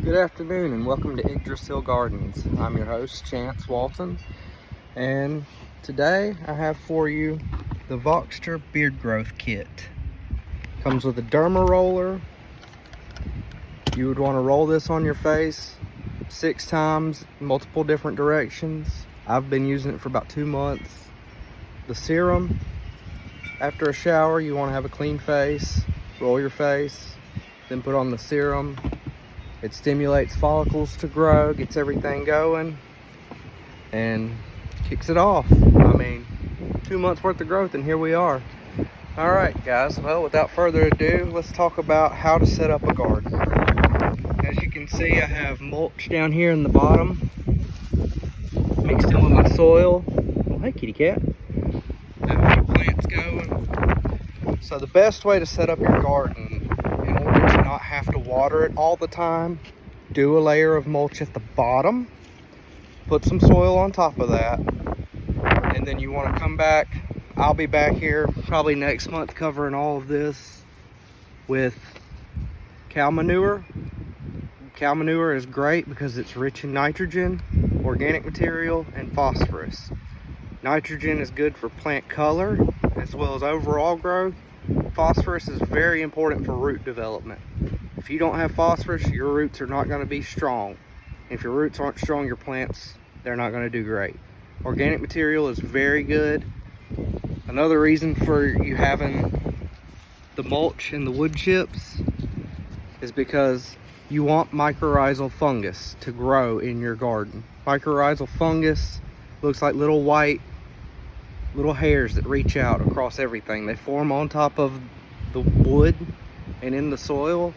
Good afternoon and welcome to Yggdrasil Gardens. I'm your host, Chance Walton, and today I have for you the Voxtr Beard Growth Kit. Comes with a derma roller. You would want to roll this on your face 6 times, multiple different directions. I've been using it for about 2 months. The serum, after a shower, you want to have a clean face, roll your face, then put on the serum. It stimulates follicles to grow, gets everything going, and kicks it off. I mean, 2 months worth of growth, and here we are. All right, guys, well, without further ado, let's talk about how to set up a garden. As you can see, I have mulch down here in the bottom, mixed in with my soil. Oh, hey, kitty cat. Have a few plants going. So the best way to set up your garden, in order to not have to water it all the time, do a layer of mulch at the bottom, put some soil on top of that, and then you want to come back. I'll be back here probably next month covering all of this with cow manure. Cow manure is great because it's rich in nitrogen, organic material, and phosphorus. Nitrogen is good for plant color as well as overall growth. Phosphorus is very important for root development. If you don't have phosphorus, your roots are not going to be strong. If your roots aren't strong, your plants, they're not going to do great. Organic material is very good. Another reason for you having the mulch and the wood chips is because you want mycorrhizal fungus to grow in your garden. Mycorrhizal fungus looks like little hairs that reach out across everything. They form on top of the wood and in the soil,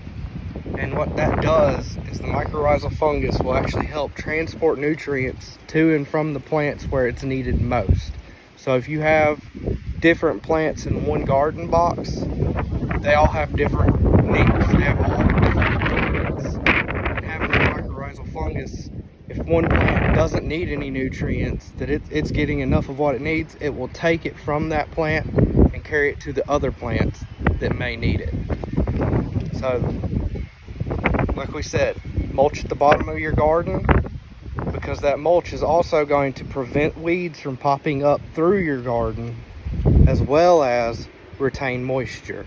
and what that does is the mycorrhizal fungus will actually help transport nutrients to and from the plants where it's needed most. So if you have different plants in one garden box, they all have different needs. They have all different nutrients. And having the mycorrhizal fungus, if one plant doesn't need any nutrients, that it's getting enough of what it needs, it will take it from that plant and carry it to the other plants that may need it. So, like we said, mulch at the bottom of your garden, because that mulch is also going to prevent weeds from popping up through your garden, as well as retain moisture.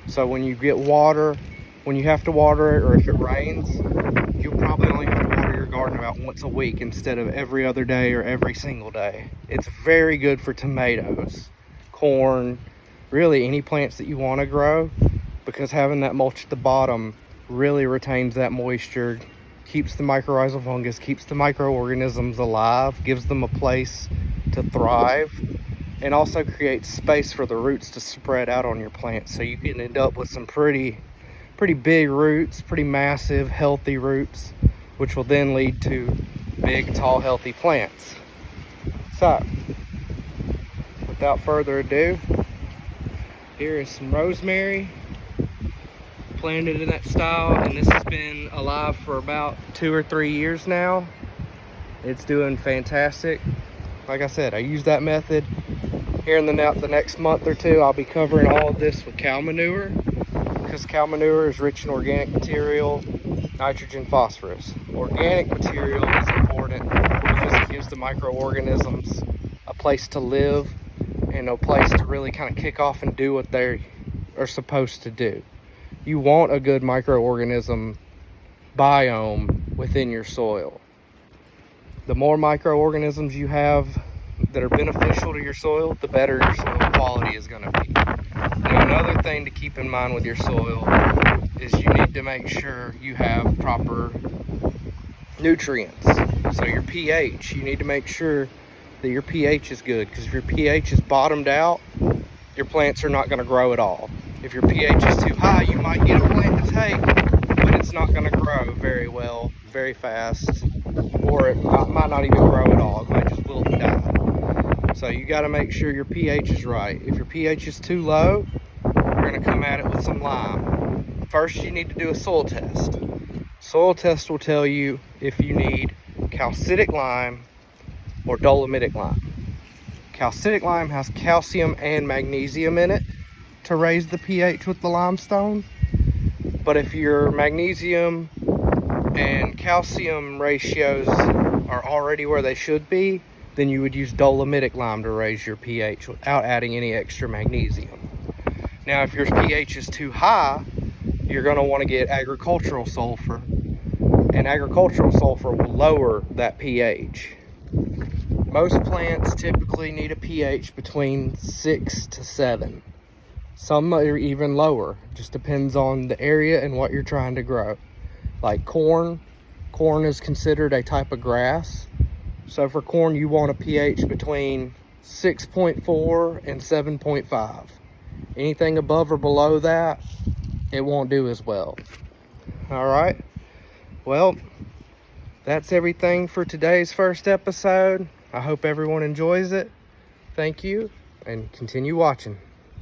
So when you get water, when you have to water it, or if it rains, you'll probably only have to water your garden about once a week instead of every other day or every single day. It's very good for tomatoes, corn, really any plants that you want to grow, because having that mulch at the bottom really retains that moisture, keeps the mycorrhizal fungus, keeps the microorganisms alive, gives them a place to thrive, and also creates space for the roots to spread out on your plants, so you can end up with some pretty big roots, pretty massive, healthy roots, which will then lead to big, tall, healthy plants. So, without further ado, here is some rosemary, planted in that style, and this has been alive for about 2 or 3 years now. It's doing fantastic. Like I said, I use that method. Here in the next month or two, I'll be covering all of this with cow manure, because cow manure is rich in organic material, nitrogen, phosphorus. Organic material is important because it gives the microorganisms a place to live and a place to really kind of kick off and do what they are supposed to do. You want a good microorganism biome within your soil. The more microorganisms you have that are beneficial to your soil, the better your soil quality is going to be. Now, another thing to keep in mind with your soil is you need to make sure you have proper nutrients. So your pH, you need to make sure that your pH is good, because if your pH is bottomed out, your plants are not going to grow at all. If your pH is too high, you might get a plant to take, but it's not going to grow very well, very fast, or it might not even grow at all. It might just wilt and die. So you got to make sure your pH is right. If your pH is too low, you're going to come at it with some lime. First, you need to do a soil test. Soil test will tell you if you need calcitic lime or dolomitic lime. Calcitic lime has calcium and magnesium in it to raise the pH with the limestone. But if your magnesium and calcium ratios are already where they should be, then you would use dolomitic lime to raise your pH without adding any extra magnesium. Now, if your pH is too high, you're going to want to get agricultural sulfur, and agricultural sulfur will lower that pH. Most plants typically need a pH between 6 to 7. Some are even lower, just depends on the area and what you're trying to grow. Like corn is considered a type of grass. So for corn, you want a pH between 6.4 and 7.5. Anything above or below that, it won't do as well. All right, well, that's everything for today's first episode. I hope everyone enjoys it. Thank you, and continue watching.